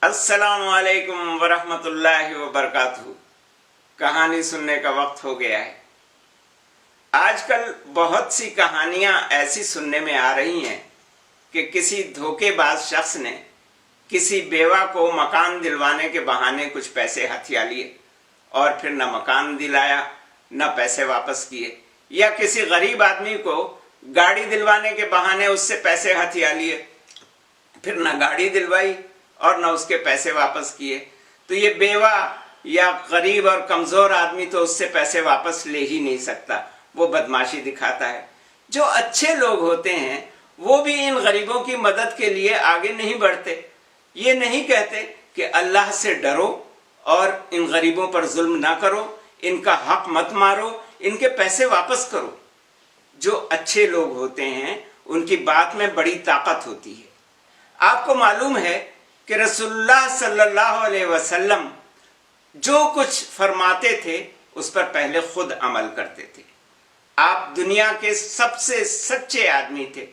अस्सलाम वालेकुम वरहमतुल्लाहि वबरकातुहू। कहानी सुनने का वक्त हो गया है। आजकल बहुत सी कहानियां ऐसी सुनने में आ रही हैं कि किसी धोखेबाज शख्स ने किसी बेवा को मकान दिलवाने के बहाने कुछ पैसे हथिया लिए और फिर न मकान दिलाया न पैसे वापस किए, या किसी गरीब आदमी को गाड़ी दिलवाने के बहाने उससे पैसे हथिया लिए, फिर न गाड़ी दिलवाई और न उसके पैसे वापस किए। तो ये बेवा या गरीब और कमज़ोर आदमी तो उससे पैसे वापस ले ही नहीं सकता, वो बदमाशी दिखाता है। जो अच्छे लोग होते हैं वो भी इन गरीबों की मदद के लिए आगे नहीं बढ़ते। ये नहीं कहते कि अल्लाह से डरो और इन गरीबों पर जुल्म ना करो, इनका हक मत मारो, इनके पैसे वापस करो। जो अच्छे लोग होते हैं उनकी बात में बड़ी ताकत होती है। आपको मालूम है कि रसूलुल्लाह सल्लल्लाहु अलैहि वसल्लम जो कुछ फरमाते थे उस पर पहले खुद अमल करते थे। आप दुनिया के सबसे सच्चे आदमी थे,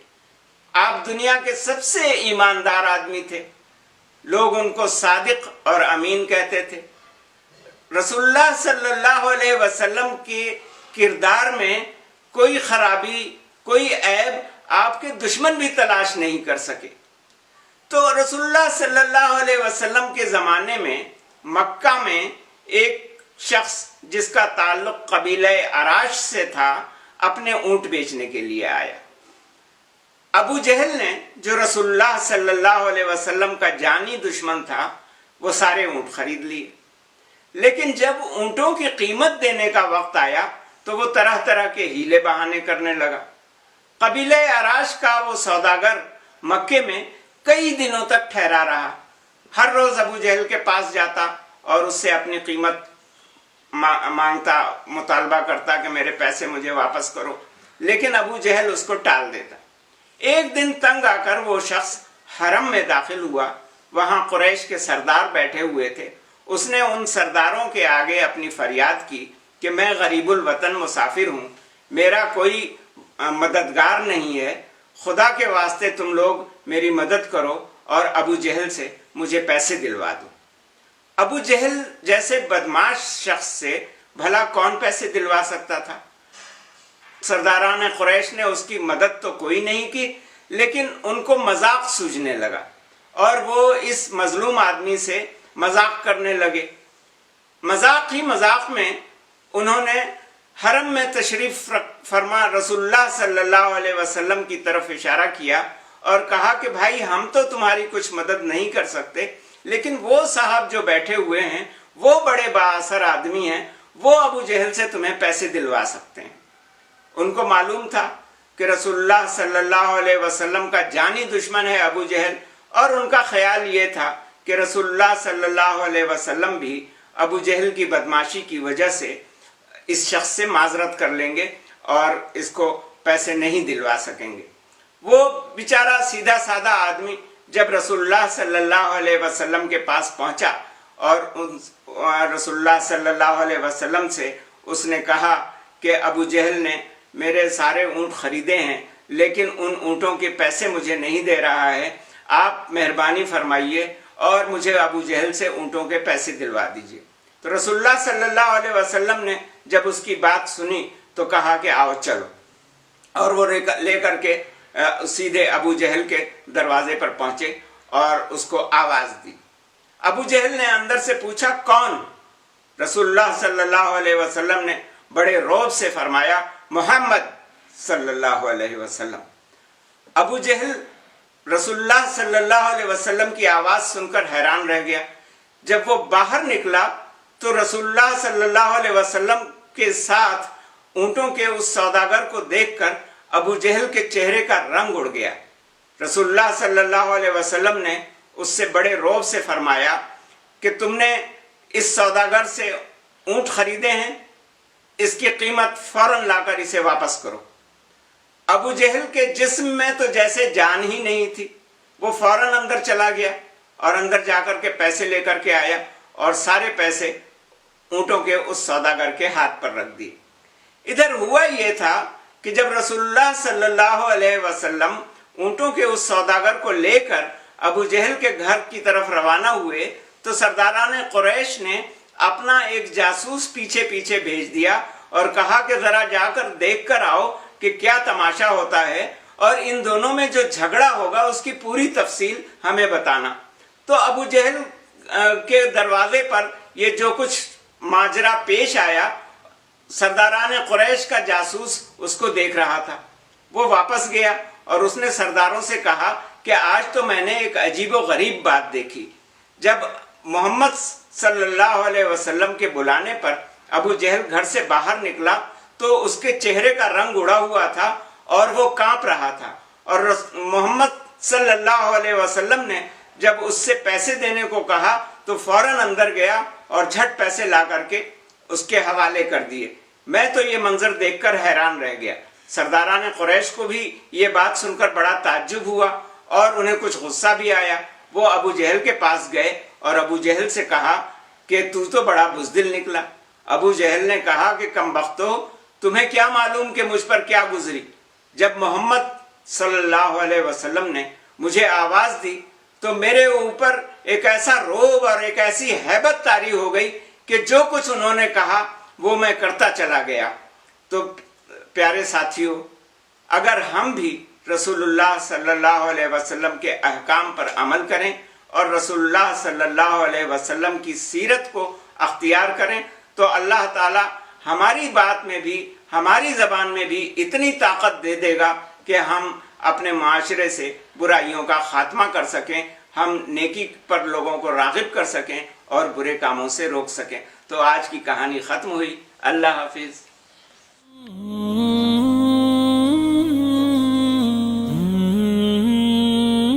आप दुनिया के सबसे ईमानदार आदमी थे। लोग उनको सादिक और अमीन कहते थे। रसूलुल्लाह सल्लल्लाहु अलैहि वसल्लम के किरदार में कोई खराबी, कोई ऐब आपके दुश्मन भी तलाश नहीं कर सके। तो रसूलुल्लाह सल्लल्लाहु अलैहि वसल्लम के ज़माने में मक्का में एक शख्स जिसका ताल्लुक कबीले अराश से था, अपने ऊँट बेचने के लिए आया। अबू जहल ने, जो रसूलुल्लाह सल्लल्लाहु अलैहि वसल्लम का जानी दुश्मन था, वो सारे ऊँट खरीद लिए। लेकिन जब ऊँटों की कीमत देने का वक्त आया तो वो तरह तरह के हीले बहाने करने लगा। कबीले अराश का वो सौदागर मक्के में कई दिनों तक ठहरा रहा। हर रोज अबू जहल के पास जाता और उससे अपनी कीमत मांगता, मुतालबा करता कि मेरे पैसे मुझे वापस करो, लेकिन अबू जहल उसको टाल देता। एक दिन तंग आकर वो शख्स हरम में दाखिल हुआ। वहां कुरैश के सरदार बैठे हुए थे। उसने उन सरदारों के आगे अपनी फरियाद की कि मैं गरीबुल वतन मुसाफिर हूँ, मेरा कोई मददगार नहीं है, खुदा के वास्ते तुम लोग मेरी मदद करो और अबू जहल से मुझे पैसे दिलवा दो। अबू जहल जैसे बदमाश शख्स से भला कौन पैसे दिलवा सकता था। सरदारान कुरैश ने उसकी मदद तो कोई नहीं की, लेकिन उनको मजाक सूझने लगा और वो इस मजलूम आदमी से मजाक करने लगे। मजाक ही मजाक में उन्होंने हरम में तशरीफ फरमा रसूलुल्लाह सल्लल्लाहु अलैहि वसल्लम की तरफ इशारा किया और कहा कि भाई हम तो तुम्हारी कुछ मदद नहीं कर सकते, लेकिन वो साहब जो बैठे हुए हैं वो बड़े बाअसर आदमी हैं, वो अबू जहल से तुम्हें पैसे दिलवा सकते हैं। उनको मालूम था कि रसूलुल्लाह सल्लल्लाहु अलैहि वसल्लम का जानी दुश्मन है अबू जहल, और उनका ख्याल ये था कि रसूलुल्लाह सल्लल्लाहु अलैहि वसल्लम भी अबू जहल की बदमाशी की वजह से इस शख्स से माजरत कर लेंगे और इसको पैसे नहीं दिलवा सकेंगे। वो बेचारा सीधा साधा आदमी जब रसूलुल्लाह सल्लल्लाहु अलैहि वसल्लम के पास पहुंचा और रसूलुल्लाह सल्लल्लाहु अलैहि वसल्लम से उसने कहा कि अबू जहल ने मेरे सारे ऊँट खरीदे हैं, लेकिन उन ऊँटों के पैसे मुझे नहीं दे रहा है, आप मेहरबानी फरमाइए और मुझे अबू जहल से ऊँटों के पैसे दिलवा दीजिए। तो रसूलुल्लाह सल्लल्लाहु अलैहि वसल्लम ने जब उसकी बात सुनी तो कहा कि आओ चलो, और वो लेकर के सीधे अबू जहल के दरवाजे पर पहुंचे और उसको आवाज दी। अबू जहल ने अंदर से पूछा कौन? रसूलुल्लाह सल्लल्लाहु अलैहि वसल्लम ने बड़े रौब से फरमाया मोहम्मद सल्लल्लाहु अलैहि वसल्लम। अबू जहल रसूलुल्लाह सल्लल्लाहु अलैहि वसल्लम की आवाज सुनकर हैरान रह गया। जब वो बाहर निकला तो रसूलुल्लाह सल्लल्लाहु अलैहि वसल्लम के साथ ऊँटों के उस सौदागर को देखकर अबू जहल के चेहरे का रंग उड़ गया। रसूलुल्लाह सल्लल्लाहु अलैहि वसल्लम ने उससे बड़े रौब से फरमाया कि तुमने इस सौदागर से ऊँट खरीदे हैं, इसकी कीमत फौरन लाकर इसे वापस करो। अबू जहल के जिस्म में तो जैसे जान ही नहीं थी। वो फौरन अंदर चला गया और अंदर जाकर के पैसे लेकर के आया और सारे पैसे ऊँटों के उस सौदागर के हाथ पर रख दिए। इधर हुआ ये था कि जब रसूलुल्लाह सल्लल्लाहु अलैहि वसल्लम ऊँटों के उस सौदागर को लेकर ابو جہل کے گھر کی طرف روانہ ہوئے تو سرداران قریش نے اپنا ایک جاسوس پیچھے پیچھے بھیج دیا اور کہا کہ ذرا جا کر دیکھ کر آؤ کہ کیا تماشا ہوتا ہے اور ان دونوں میں جو جھگڑا ہوگا اس کی پوری تفصیل ہمیں بتانا۔ تو ابو جہل کے دروازے پر یہ جو کچھ ماجرا پیش آیا، سرداران قریش کا جاسوس اس کو دیکھ رہا تھا۔ وہ واپس گیا اور اس نے سرداروں سے کہا کہ آج تو میں نے ایک عجیب و غریب بات دیکھی۔ جب محمد صلی اللہ علیہ وسلم کے بلانے پر ابو جہل گھر سے باہر نکلا تو اس کے چہرے کا رنگ اڑا ہوا تھا اور وہ کانپ رہا تھا، اور محمد صلی اللہ علیہ وسلم نے جب اس سے پیسے دینے کو کہا تو فوراً اندر گیا اور جھٹ پیسے لا کر کے اس کے حوالے کر دیے۔ میں تو یہ منظر دیکھ کر حیران رہ گیا۔ سرداران قریش کو بھی یہ بات سن کر بڑا تعجب ہوا اور انہیں کچھ غصہ بھی آیا۔ وہ ابو جہل کے پاس گئے اور ابو جہل سے کہا کہ تو بڑا بزدل نکلا۔ ابو جہل نے کہا کہ کم بختو، تمہیں کیا معلوم کہ مجھ پر کیا گزری؟ جب محمد صلی اللہ علیہ وسلم نے مجھے آواز دی تو میرے اوپر ایک ایسا روب اور ایک ایسی ہیبت طاری ہو گئی کہ جو کچھ انہوں نے کہا وہ میں کرتا چلا گیا۔ تو پیارے ساتھیوں، اگر ہم بھی رسول اللہ صلی اللہ علیہ وسلم کے احکام پر عمل کریں اور رسول اللہ صلی اللہ علیہ وسلم کی سیرت کو اختیار کریں تو اللہ تعالی ہماری بات میں بھی، ہماری زبان میں بھی اتنی طاقت دے دے گا کہ ہم اپنے معاشرے سے برائیوں کا خاتمہ کر سکیں، ہم نیکی پر لوگوں کو راغب کر سکیں اور برے کاموں سے روک سکیں۔ تو آج کی کہانی ختم ہوئی۔ اللہ حافظ۔